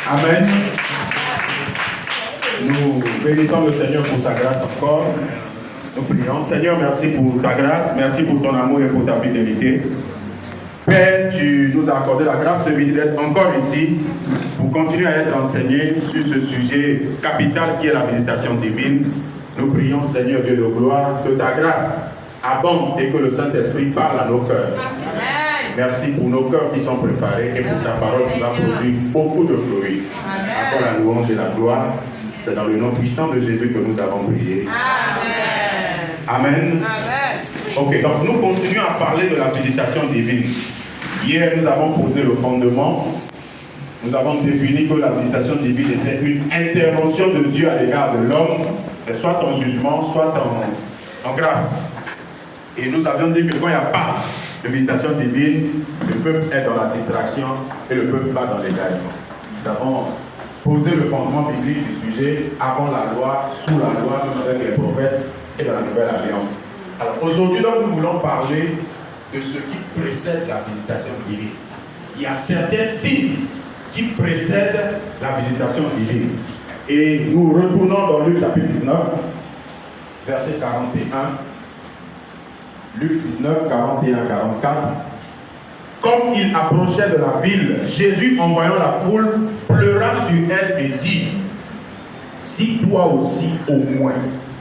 Amen. Nous bénissons le Seigneur pour sa grâce encore. Nous prions. Seigneur, merci pour ta grâce, merci pour ton amour et pour ta fidélité. Père, tu nous as accordé la grâce ce midi d'être encore ici pour continuer à être enseigné sur ce sujet capital qui est la visitation divine. Nous prions, Seigneur Dieu de gloire, que ta grâce abonde et que le Saint-Esprit parle à nos cœurs. Amen. Merci pour nos cœurs qui sont préparés et pour ta parole qui va produire beaucoup de fruits. Encore la louange et la gloire. C'est dans le nom puissant de Jésus que nous avons prié. Amen. Amen. Amen. Ok, donc nous continuons à parler de la visitation divine. Hier, nous avons posé le fondement. Nous avons défini que la visitation divine était une intervention de Dieu à l'égard de l'homme. C'est soit en jugement, soit en grâce. Et nous avions dit que quand il n'y a pas de visitation divine, le peuple est dans la distraction et le peuple va dans l'égarement. Nous avons posé le fondement biblique du sujet avant la loi, sous la loi, avec les prophètes et dans la nouvelle alliance. Alors aujourd'hui, nous voulons parler de ce qui précède la visitation divine. Il y a certains signes qui précèdent la visitation divine. Et nous retournons dans Luc chapitre 19, verset 41. Luc 19, 41, 44. Comme il approchait de la ville, Jésus, en voyant la foule, pleura sur elle et dit: si toi aussi, au moins,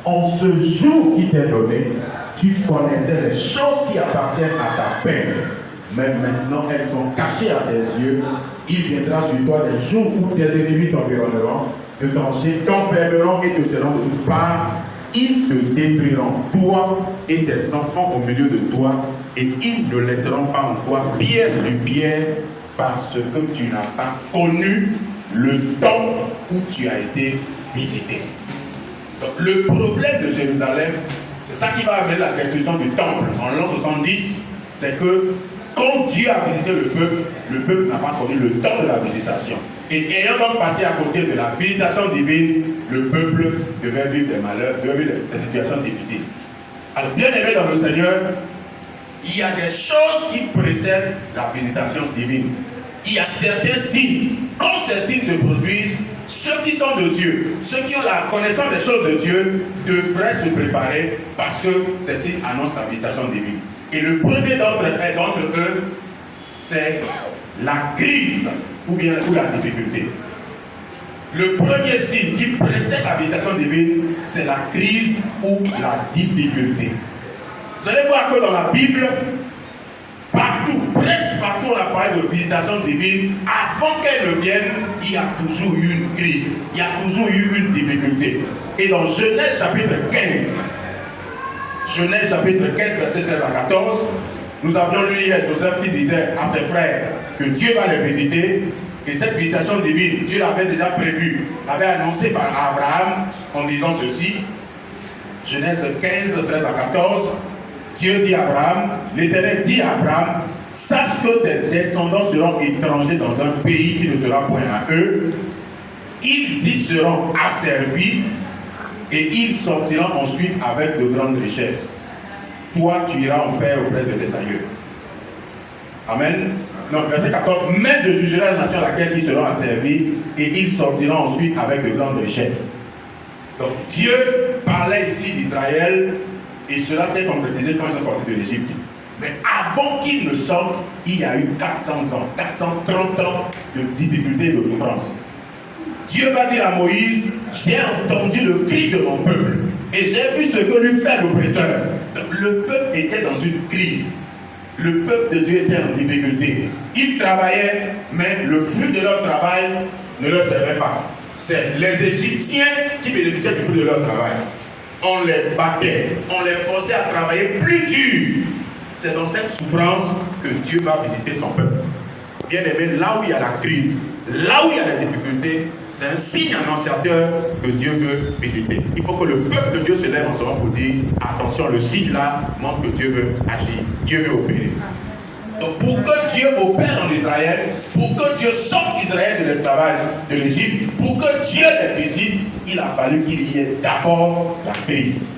en ce jour qui t'est donné, tu connaissais les choses qui appartiennent à ta peine, mais maintenant elles sont cachées à tes yeux, il viendra sur toi des jours où tes ennemis t'environneront, te t'enfermeront et te seront de toutes parts. Ils te détruiront, toi et tes enfants au milieu de toi, et ils ne laisseront pas en toi pierre sur pierre, parce que tu n'as pas connu le temps où tu as été visité. Donc, le problème de Jérusalem, c'est ça qui va amener la destruction du temple en l'an 70, c'est que quand Dieu a visité le peuple n'a pas connu le temps de la visitation. Et ayant donc passé à côté de la visitation divine, le peuple devait vivre des malheurs, devait vivre des situations difficiles. Alors, bien aimé dans le Seigneur, il y a des choses qui précèdent la visitation divine. Il y a certains signes. Quand ces signes se produisent, ceux qui sont de Dieu, ceux qui ont la connaissance des choses de Dieu, devraient se préparer parce que ces signes annoncent la visitation divine. Et le premier d'entre eux, c'est la crise ou la difficulté. Le premier signe qui précède la visitation divine, c'est la crise ou la difficulté. Vous allez voir que dans la Bible, partout, presque partout, on a parlé de visitation divine. Avant qu'elle ne vienne, il y a toujours eu une crise, il y a toujours eu une difficulté. Et dans Genèse chapitre 15, verset 13 à 14, nous avions lu hier Joseph qui disait à ses frères que Dieu va les visiter. Et cette visitation divine, Dieu l'avait déjà prévue, l'avait annoncé par Abraham en disant ceci. Genèse 15, 13 à 14. Dieu dit à Abraham, l'Éternel dit à Abraham: sache que tes descendants seront étrangers dans un pays qui ne sera point à eux. Ils y seront asservis et ils sortiront ensuite avec de grandes richesses. Toi, tu iras en paix auprès de tes aïeux. Amen. Non, verset 14. Mais je jugerai la nation à laquelle ils seront asservis et ils sortiront ensuite avec de grandes richesses. Donc Dieu parlait ici d'Israël et cela s'est concrétisé quand ils sont sortis de l'Égypte. Mais avant qu'ils ne sortent, il y a eu 400 ans, 430 ans de difficultés et de souffrances. Dieu va dire à Moïse: j'ai entendu le cri de mon peuple et j'ai vu ce que lui fait l'oppresseur. Le peuple était dans une crise. Le peuple de Dieu était en difficulté. Ils travaillaient, mais le fruit de leur travail ne leur servait pas. C'est les Égyptiens qui bénéficiaient du fruit de leur travail. On les battait, on les forçait à travailler plus dur. C'est dans cette souffrance que Dieu va visiter son peuple. Bien aimé, là où il y a la crise, là où il y a la difficulté, c'est un signe annonciateur que Dieu veut visiter. Il faut que le peuple de Dieu se lève en ce moment pour dire: attention, le signe là montre que Dieu veut agir, Dieu veut opérer. Donc pour que Dieu opère en Israël, pour que Dieu sorte Israël de l'esclavage de l'Égypte, pour que Dieu les visite, il a fallu qu'il y ait d'abord la crise.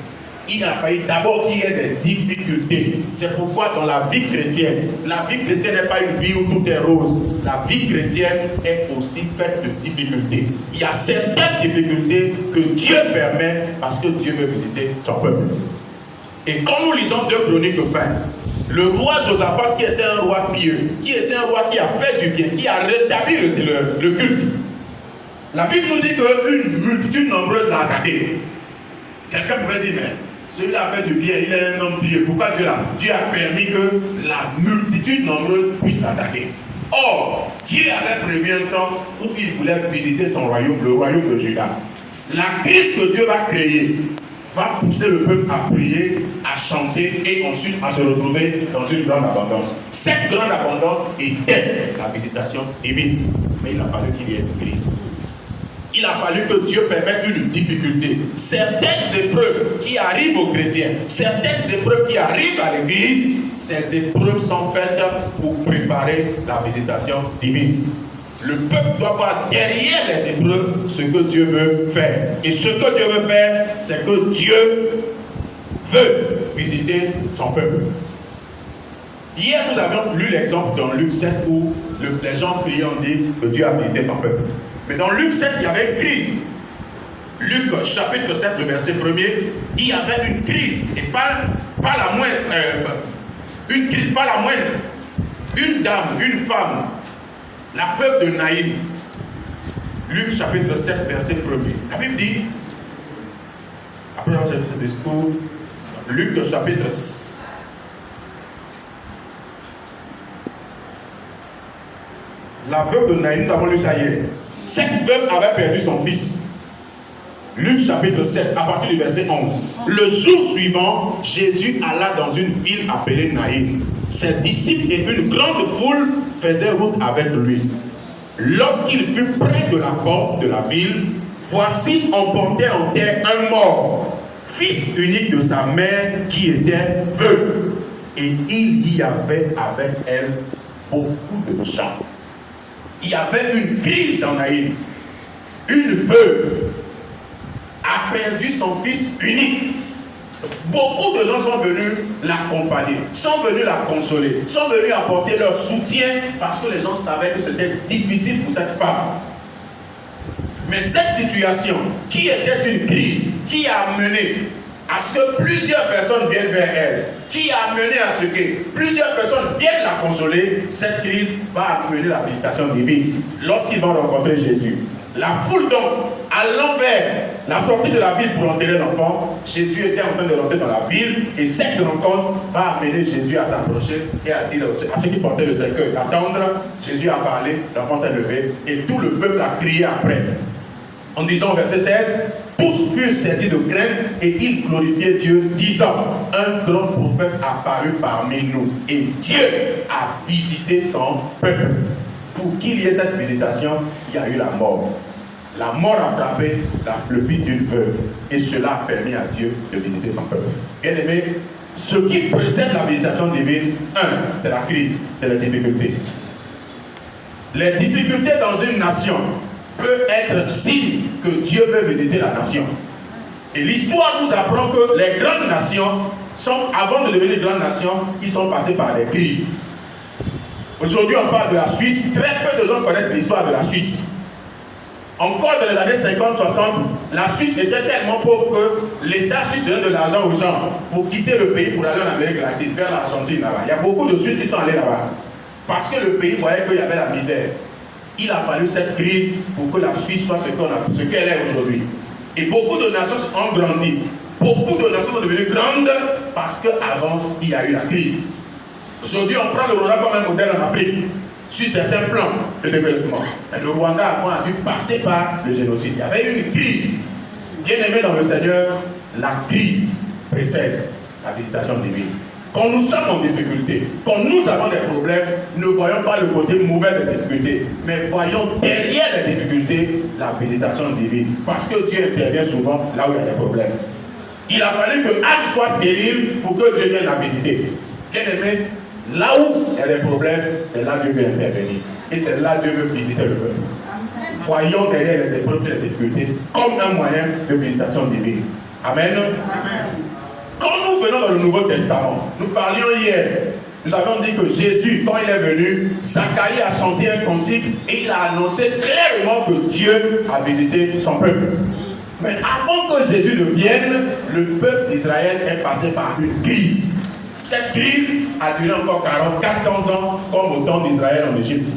il a fallu d'abord qu'il y ait des difficultés. C'est pourquoi dans la vie chrétienne n'est pas une vie où tout est rose. La vie chrétienne est aussi faite de difficultés. Il y a certaines difficultés que Dieu permet parce que Dieu veut visiter son peuple. Et quand nous lisons 2 Chroniques 20, le roi Josaphat, qui était un roi pieux, qui était un roi qui a fait du bien, qui a rétabli le culte, la Bible nous dit qu'une multitude nombreuse l'a attaqué. Quelqu'un pourrait dire, mais celui-là a fait du bien, il est un homme pieux. Pourquoi Dieu a permis que la multitude nombreuse puisse l'attaquer? Or, Dieu avait prévu un temps où il voulait visiter son royaume, le royaume de Juda. La crise que Dieu va créer va pousser le peuple à prier, à chanter et ensuite à se retrouver dans une grande abondance. Cette grande abondance était la visitation divine. Mais il a fallu qu'il y ait une crise. Il a fallu que Dieu permette une difficulté. Certaines épreuves qui arrivent aux chrétiens, certaines épreuves qui arrivent à l'église, ces épreuves sont faites pour préparer la visitation divine. Le peuple doit voir derrière les épreuves ce que Dieu veut faire. Et ce que Dieu veut faire, c'est que Dieu veut visiter son peuple. Hier, nous avions lu l'exemple dans Luc 7 où les gens priaient ont dit que Dieu a visité son peuple. Mais dans Luc 7, il y avait une crise. Luc chapitre 7, le verset 1er, il y avait une crise. Et pas la moindre. Une crise, pas la moindre. Une dame, une femme, la veuve de Naïm. Luc chapitre 7, verset 1er. La Bible dit, après avoir ce discours, Luc chapitre 6. La veuve de Naïm, nous avons lu ça hier. Cette veuve avait perdu son fils. Luc chapitre 7, à partir du verset 11. Le jour suivant, Jésus alla dans une ville appelée Naïm. Ses disciples et une grande foule faisaient route avec lui. Lorsqu'il fut près de la porte de la ville, voici on portait en terre un mort, fils unique de sa mère qui était veuve. Et il y avait avec elle beaucoup de gens. Il y avait une crise dans Naïm. Une veuve a perdu son fils unique. Beaucoup de gens sont venus l'accompagner, sont venus la consoler, sont venus apporter leur soutien parce que les gens savaient que c'était difficile pour cette femme. Mais cette situation, qui était une crise, qui a amené à ce que plusieurs personnes viennent vers elle, qui a amené à ce que plusieurs personnes viennent la consoler, cette crise va amener la visitation divine. Lorsqu'ils vont rencontrer Jésus, la foule donc, allant vers la sortie de la ville pour enterrer l'enfant, Jésus était en train de rentrer dans la ville et cette rencontre va amener Jésus à s'approcher et à dire à ceux qui portaient le cercueil d'attendre. Jésus a parlé, l'enfant s'est levé et tout le peuple a crié après. En disant au verset 16, tous furent saisis de crainte et ils glorifiaient Dieu, disant, un grand prophète apparut parmi nous et Dieu a visité son peuple. Pour qu'il y ait cette visitation, il y a eu la mort. La mort a frappé le fils d'une veuve et cela a permis à Dieu de visiter son peuple. Bien aimé, ce qui précède la visitation divine, c'est la crise, c'est la difficulté. Les difficultés dans une nation peuvent être signe que Dieu veut visiter la nation. Et l'histoire nous apprend que les grandes nations avant de devenir grandes nations, ils sont passés par des crises. Aujourd'hui, on parle de la Suisse. Très peu de gens connaissent l'histoire de la Suisse. Encore dans les années 50-60, la Suisse était tellement pauvre que l'État suisse donnait de l'argent aux gens pour quitter le pays pour aller en Amérique latine, vers l'Argentine là-bas. Il y a beaucoup de Suisses qui sont allés là-bas. Parce que le pays voyait qu'il y avait la misère. Il a fallu cette crise pour que la Suisse soit ce qu'elle est aujourd'hui. Et beaucoup de nations ont grandi. Beaucoup de nations sont devenues grandes parce qu'avant, il y a eu la crise. Aujourd'hui, on prend le Rwanda comme un modèle en Afrique, sur certains plans de développement. Mais le Rwanda avant a dû passer par le génocide. Il y avait eu une crise. Bien aimé dans le Seigneur, la crise précède la visitation divine. Quand nous sommes en difficulté, quand nous avons des problèmes, ne voyons pas le côté mauvais des difficultés, mais voyons derrière les difficultés la visitation divine. Parce que Dieu intervient souvent là où il y a des problèmes. Il a fallu que Anne soit stérile pour que Dieu vienne la visiter. Bien aimé, là où il y a des problèmes, c'est là que Dieu veut intervenir. Et c'est là que Dieu veut visiter le peuple. Voyons derrière les épreuves et les difficultés comme un moyen de visitation divine. Amen. Amen. venons dans le Nouveau Testament, nous parlions hier, nous avons dit que Jésus, quand il est venu, Zacharie a chanté un cantique et il a annoncé clairement que Dieu a visité son peuple. Mais avant que Jésus ne vienne, le peuple d'Israël est passé par une crise. Cette crise a duré encore 400 ans, comme au temps d'Israël en Égypte.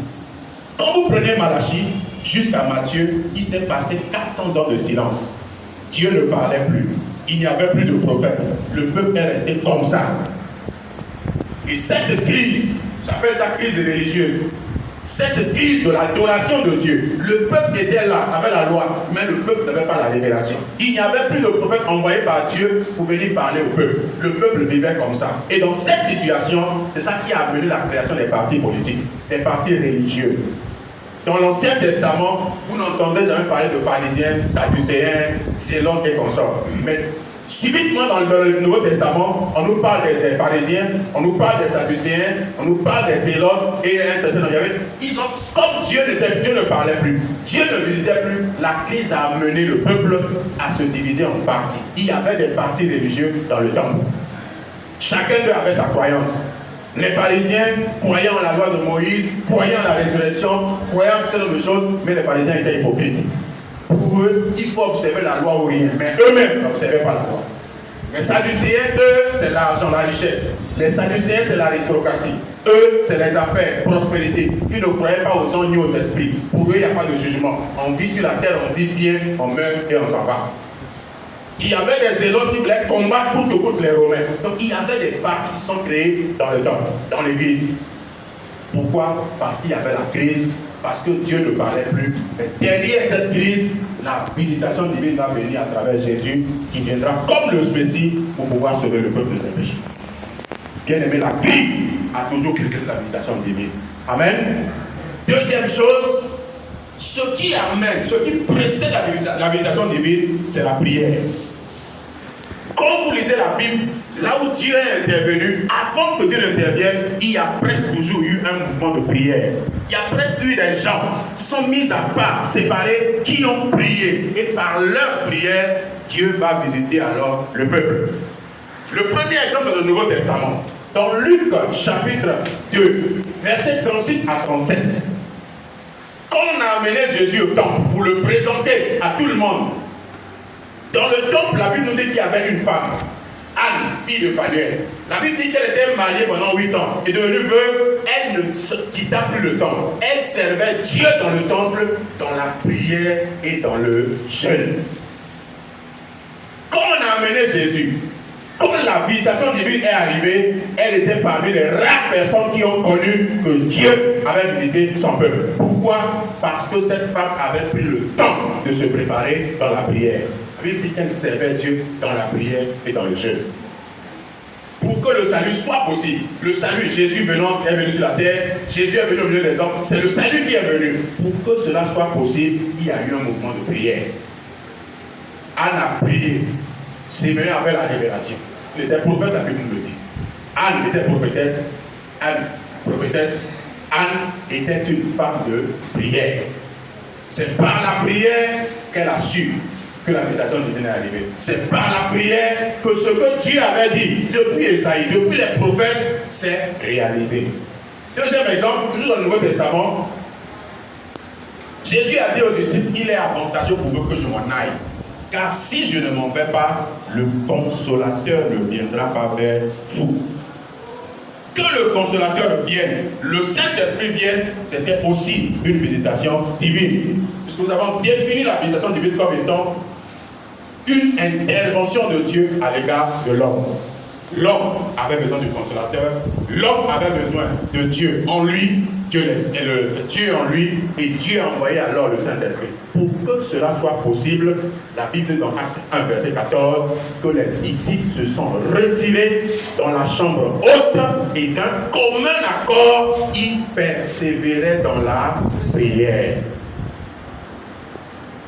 Quand vous prenez Malachie jusqu'à Matthieu, il s'est passé 400 ans de silence. Dieu ne parlait plus. Il n'y avait plus de prophète. Le peuple est resté comme ça. Et cette crise, j'appelle ça crise religieuse, cette crise de l'adoration de Dieu, le peuple était là, avec la loi, mais le peuple n'avait pas la révélation. Il n'y avait plus de prophète envoyé par Dieu pour venir parler au peuple. Le peuple vivait comme ça. Et dans cette situation, c'est ça qui a amené la création des partis politiques, des partis religieux. Dans l'Ancien Testament, vous n'entendez jamais parler de pharisiens, sadducéens, zélotes et consorts. Mais subitement dans le Nouveau Testament, on nous parle des pharisiens, on nous parle des sadducéens, on nous parle des zélotes et un certain nombre. Ils ont, comme Dieu ne parlait plus, Dieu ne visitait plus, la crise a amené le peuple à se diviser en partis. Il y avait des partis religieux dans le temple. Chacun d'eux avait sa croyance. Les pharisiens, croyant en la loi de Moïse, croyant en la résurrection, croyant en ce genre de choses, mais les pharisiens étaient hypocrites. Pour eux, il faut observer la loi ou rien, mais eux-mêmes n'observaient pas la loi. Les sadducéens, eux, c'est l'argent, la richesse. Les sadducéens, c'est l'aristocratie. Eux, c'est les affaires, prospérité. Ils ne croyaient pas aux hommes ni aux esprits. Pour eux, il n'y a pas de jugement. On vit sur la terre, on vit bien, on meurt et on s'en va. Il y avait des zélotes qui voulaient combattre contre les Romains. Donc il y avait des partis qui sont créés dans le temple, dans l'église. Pourquoi? Parce qu'il y avait la crise, parce que Dieu ne parlait plus. Mais derrière cette crise, la visitation divine va venir à travers Jésus, qui viendra comme le Messie pour pouvoir sauver le peuple de ses péchés. Bien aimé, la crise a toujours précédé la visitation divine. Amen. Deuxième chose, ce qui précède la visitation divine, c'est la prière. Quand vous lisez la Bible, là où Dieu est intervenu, avant que Dieu n'intervienne, il y a presque toujours eu un mouvement de prière. Il y a presque eu des gens qui sont mis à part, séparés, qui ont prié. Et par leur prière, Dieu va visiter alors le peuple. Le premier exemple, c'est le Nouveau Testament. Dans Luc, chapitre 2, versets 36 à 37. Quand on a amené Jésus au temple pour le présenter à tout le monde, dans le temple, la Bible nous dit qu'il y avait une femme, Anne, fille de Phanuel. La Bible dit qu'elle était mariée pendant 8 ans et devenue veuve. Elle ne quitta plus le temple. Elle servait Dieu dans le temple, dans la prière et dans le jeûne. Quand on a amené Jésus, quand la visitation divine est arrivée, elle était parmi les rares personnes qui ont connu que Dieu avait visité son peuple. Pourquoi? Parce que cette femme avait pris le temps de se préparer dans la prière. La Bible dit qu'elle servait Dieu dans la prière et dans le jeûne. Pour que le salut soit possible, le salut, Jésus venant, est venu sur la terre, Jésus est venu au milieu des hommes, c'est le salut qui est venu. Pour que cela soit possible, il y a eu un mouvement de prière. Anne a prié. Simeon avait la révélation. Il était prophète, la Bible nous le dit. Anne était prophétesse. Anne était une femme de prière. C'est par la prière qu'elle a su que la visitation divine est arrivée. C'est par la prière que ce que Dieu avait dit depuis Esaïe, depuis les prophètes, s'est réalisé. Deuxième exemple, toujours dans le Nouveau Testament, Jésus a dit aux disciples, il est avantageux pour vous que je m'en aille. Car si je ne m'en vais pas, le consolateur ne viendra pas vers vous. Que le consolateur vienne, le Saint-Esprit vienne, c'était aussi une visitation divine. Puisque nous avons défini la visitation divine comme étant une intervention de Dieu à l'égard de l'homme. L'homme avait besoin du consolateur, l'homme avait besoin de Dieu en lui, Dieu en lui, et Dieu a envoyé alors le Saint-Esprit. Pour que cela soit possible, la Bible dit dans Acte 1, verset 14, que les disciples se sont retirés dans la chambre haute et d'un commun accord, ils persévéraient dans la prière.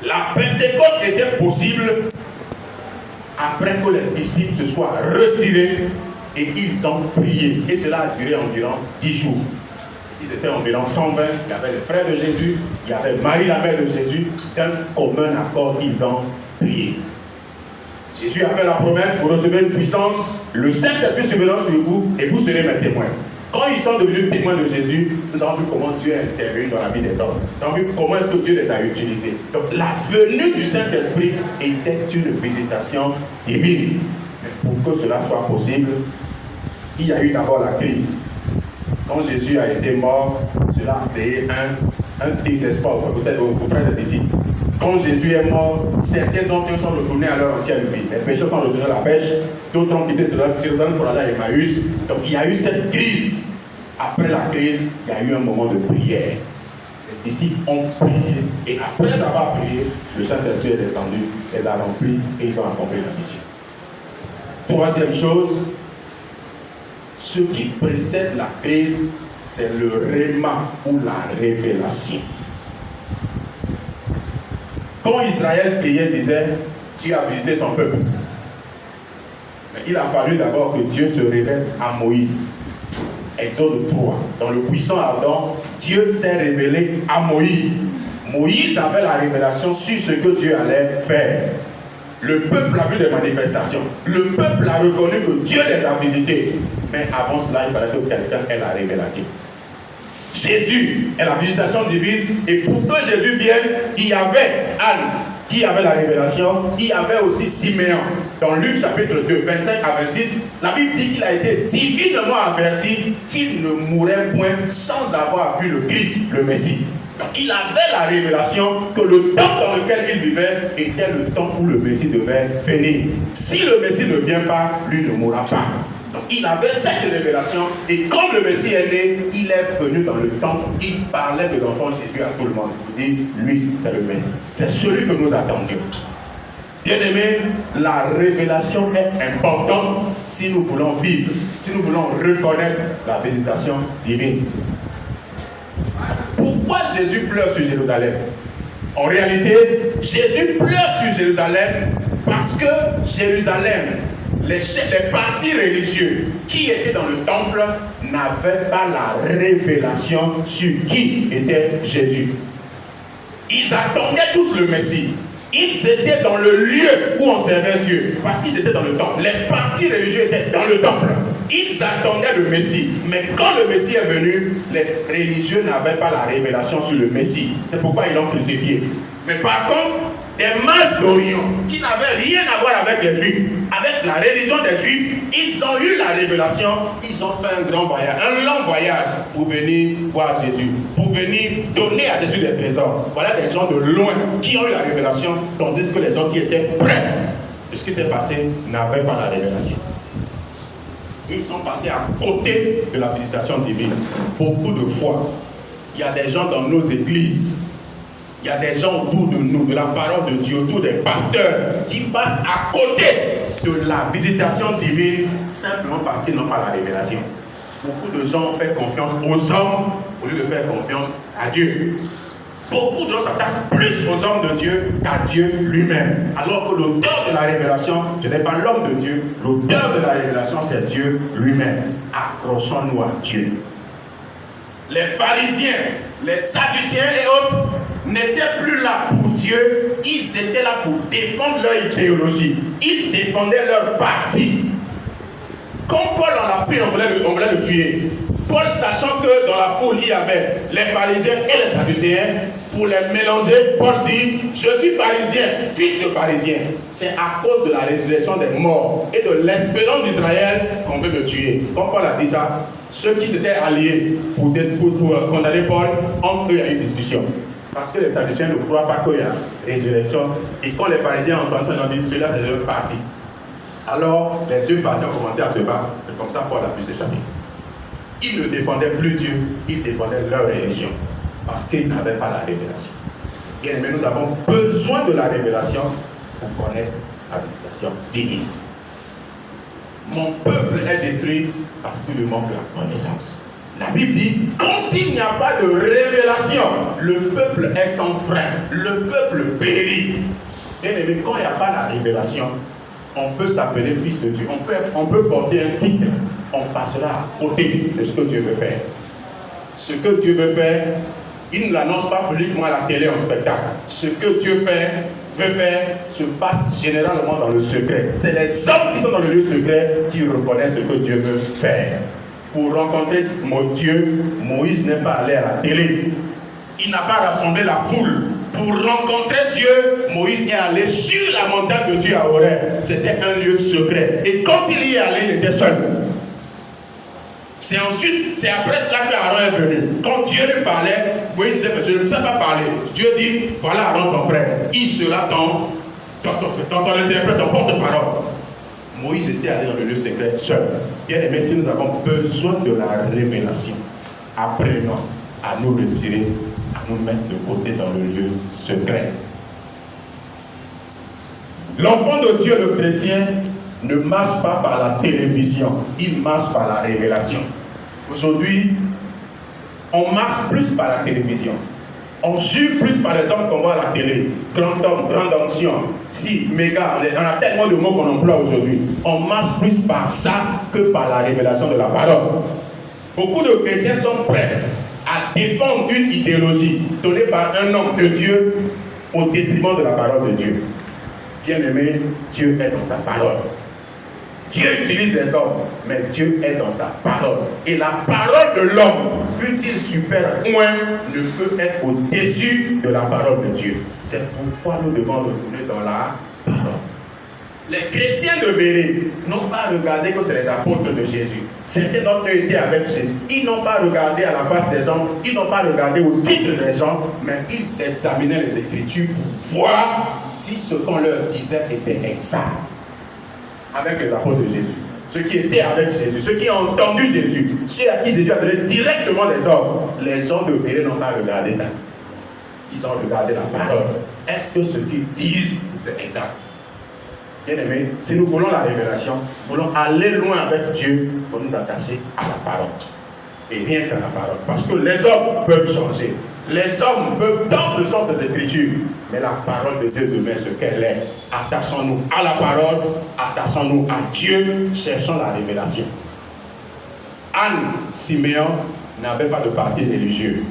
La Pentecôte était possible après que les disciples se soient retirés et ils ont prié. Et cela a duré environ 10 jours. Ils étaient environ 120. Il y avait les frères de Jésus, il y avait Marie, la mère de Jésus. D'un commun accord, ils ont prié. Jésus a fait la promesse, vous recevez une puissance, le Saint-Esprit survenant sur vous et vous serez mes témoins. Quand ils sont devenus témoins de Jésus, nous avons vu comment Dieu a intervenu dans la vie des hommes. Nous avons vu comment est-ce que Dieu les a utilisés. Donc la venue du Saint-Esprit était une visitation divine. Mais pour que cela soit possible, il y a eu d'abord la crise. Quand Jésus a été mort, cela a créé un désespoir auprès des disciples. Quand Jésus est mort, certains d'entre eux sont retournés à leur ancienne vie. Les pêcheurs sont retournés à la pêche, d'autres ont quitté Jérusalem pour aller à Emmaüs. Donc il y a eu cette crise. Après la crise, il y a eu un moment de prière. Les disciples ont prié. Et après avoir prié, le Saint-Esprit est descendu, les a remplis et ils ont accompli la mission. Troisième chose, ce qui précède la crise, c'est le réma ou la révélation. Quand Israël priait, disait, Dieu a visité son peuple. Mais il a fallu d'abord que Dieu se révèle à Moïse. Exode 3. Dans le buisson ardent, Dieu s'est révélé à Moïse. Moïse avait la révélation sur ce que Dieu allait faire. Le peuple a vu des manifestations. Le peuple a reconnu que Dieu les a visités. Mais avant cela, il fallait que quelqu'un ait la révélation. Jésus est la visitation divine. Et pour que Jésus vienne, il y avait Anne qui avait la révélation. Il y avait aussi Siméon. Dans Luc chapitre 2, 25 à 26, la Bible dit qu'il a été divinement averti qu'il ne mourrait point sans avoir vu le Christ, le Messie. Donc, il avait la révélation que le temps dans lequel il vivait était le temps où le Messie devait venir. Si le Messie ne vient pas, lui ne mourra pas. Donc il avait cette révélation et comme le Messie est né, il est venu dans le temps, il parlait de l'enfant Jésus à tout le monde. Il dit, lui, c'est le Messie. C'est celui que nous attendions. Bien-aimés, la révélation est importante si nous voulons vivre, si nous voulons reconnaître la visitation divine. Pourquoi Jésus pleure sur Jérusalem? En réalité, Jésus pleure sur Jérusalem parce que Jérusalem, les partis religieux qui étaient dans le temple n'avaient pas la révélation sur qui était Jésus. Ils attendaient tous le Messie. Ils étaient dans le lieu où on servait Dieu, parce qu'ils étaient dans le temple. Les partis religieux étaient dans le temple. Ils attendaient le Messie. Mais quand le Messie est venu, les religieux n'avaient pas la révélation sur le Messie. C'est pourquoi ils l'ont crucifié. Mais par contre, des masses d'Orient qui n'avaient rien à voir avec les Juifs, avec la religion des Juifs, ils ont eu la révélation, ils ont fait un grand voyage, un long voyage pour venir voir Jésus, pour venir donner à Jésus des trésors. Voilà des gens de loin qui ont eu la révélation, tandis que les gens qui étaient prêts de ce qui s'est passé n'avaient pas la révélation. Ils sont passés à côté de la visitation divine. Beaucoup de fois, il y a des gens dans nos églises, il y a des gens autour de nous, de la parole de Dieu, autour des pasteurs, qui passent à côté de la visitation divine simplement parce qu'ils n'ont pas la révélation. Beaucoup de gens ont fait confiance aux hommes au lieu de faire confiance à Dieu. Beaucoup de gens s'attachent plus aux hommes de Dieu qu'à Dieu lui-même. Alors que l'auteur de la révélation, ce n'est pas l'homme de Dieu, l'auteur de la révélation, c'est Dieu lui-même. Accrochons-nous à Dieu. Les pharisiens, les sadducéens et autres n'étaient plus là pour Dieu, ils étaient là pour défendre leur idéologie. Ils défendaient leur parti. Quand Paul en a pris, on voulait le tuer. Paul, sachant que dans la foule, il y avait les pharisiens et les sadducéens, pour les mélanger, Paul dit, je suis pharisien, fils de pharisien. C'est à cause de la résurrection des morts et de l'espérance d'Israël qu'on veut me tuer. Quand Paul a dit ça, ceux qui s'étaient alliés pour condamner Paul, entre eux, il y a eu une discussion. Parce que les sadducéens ne croient pas qu'il y a résurrection. Et quand les pharisiens ont entendu ça, ils ont dit, celui-là, c'est leur parti. Alors, les deux partis ont commencé à se battre. C'est comme ça que Paul a pu s'échapper. Ils ne défendaient plus Dieu, ils défendaient leur religion. Parce qu'ils n'avaient pas la révélation. Bien aimé, nous avons besoin de la révélation pour connaître la visitation divine. Mon peuple est détruit parce qu'il lui manque la connaissance. La Bible dit, quand il n'y a pas de révélation, le peuple est sans frein, le peuple périt. Bien aimé, quand il n'y a pas la révélation, on peut s'appeler fils de Dieu, on peut porter un titre, on passera à côté de ce que Dieu veut faire. Ce que Dieu veut faire, il ne l'annonce pas publiquement à la télé en spectacle. Ce que Dieu fait, veut faire se passe généralement dans le secret. C'est les hommes qui sont dans le lieu secret qui reconnaissent ce que Dieu veut faire. Pour rencontrer mon Dieu, Moïse n'est pas allé à la télé. Il n'a pas rassemblé la foule. Pour rencontrer Dieu, Moïse est allé sur la montagne de Dieu à Horeb. C'était un lieu secret. Et quand il y est allé, il était seul. C'est après ça qu'Aaron est venu. Quand Dieu lui parlait, Moïse disait, mais je ne sais pas parler. Dieu dit, voilà Aaron ton frère. Il sera ton interprète, ton porte-parole. Moïse était allé dans le lieu secret seul. Bien aimé, si nous avons besoin de la révélation, apprenons à nous retirer, à nous mettre de côté dans le lieu secret. L'enfant de Dieu, le chrétien, ne marche pas par la télévision, il marche par la révélation. Aujourd'hui, on marche plus par la télévision. On jure plus par les hommes qu'on voit à la télé. Grand homme, grande onction. Si, méga, on a tellement de mots qu'on emploie aujourd'hui. On marche plus par ça que par la révélation de la parole. Beaucoup de chrétiens sont prêts à défendre une idéologie donnée par un homme de Dieu au détriment de la parole de Dieu. Bien-aimé, Dieu est dans sa parole. Dieu utilise les hommes, mais Dieu est dans sa parole. Et la parole de l'homme, fût-il super loin, ne peut être au-dessus de la parole de Dieu. C'est pourquoi nous devons retourner dans la parole. Les chrétiens de Béret n'ont pas regardé que c'est les apôtres de Jésus. Certains d'entre eux étaient avec Jésus. Ils n'ont pas regardé à la face des hommes, ils n'ont pas regardé au titre des gens, mais ils examinaient les Écritures pour voir si ce qu'on leur disait était exact. Avec les apôtres de Jésus, ceux qui étaient avec Jésus, ceux qui ont entendu Jésus, ceux à qui Jésus a donné directement les ordres. Les gens de Béret n'ont pas regardé ça. Ils ont regardé la parole. Est-ce que ce qu'ils disent, c'est exact? Bien aimé, si nous voulons la révélation, nous voulons aller loin avec Dieu, il faut nous attacher à la parole. Et rien qu'à la parole. Parce que les hommes peuvent changer. Les hommes peuvent tordre le sens des Écritures. Mais la parole de Dieu demeure ce qu'elle est. Attachons-nous à la parole, attachons-nous à Dieu, cherchons la révélation. Anne, Siméon n'avait pas de parti religieux.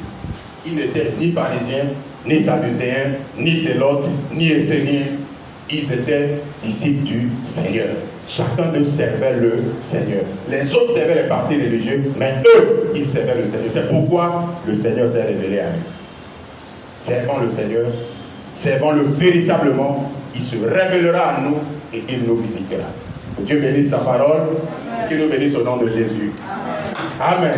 Il n'était ni pharisien, ni sadducéen, ni zélote, ni essénien. Ils étaient disciples du Seigneur. Chacun d'eux servait le Seigneur. Les autres servaient les partis religieux, mais eux, ils servaient le Seigneur. C'est pourquoi le Seigneur s'est révélé à eux. Servons le Seigneur, servons-le véritablement. Il se révélera à nous et il nous visitera. Que Dieu bénisse sa parole et qu'il nous bénisse au nom de Jésus. Amen.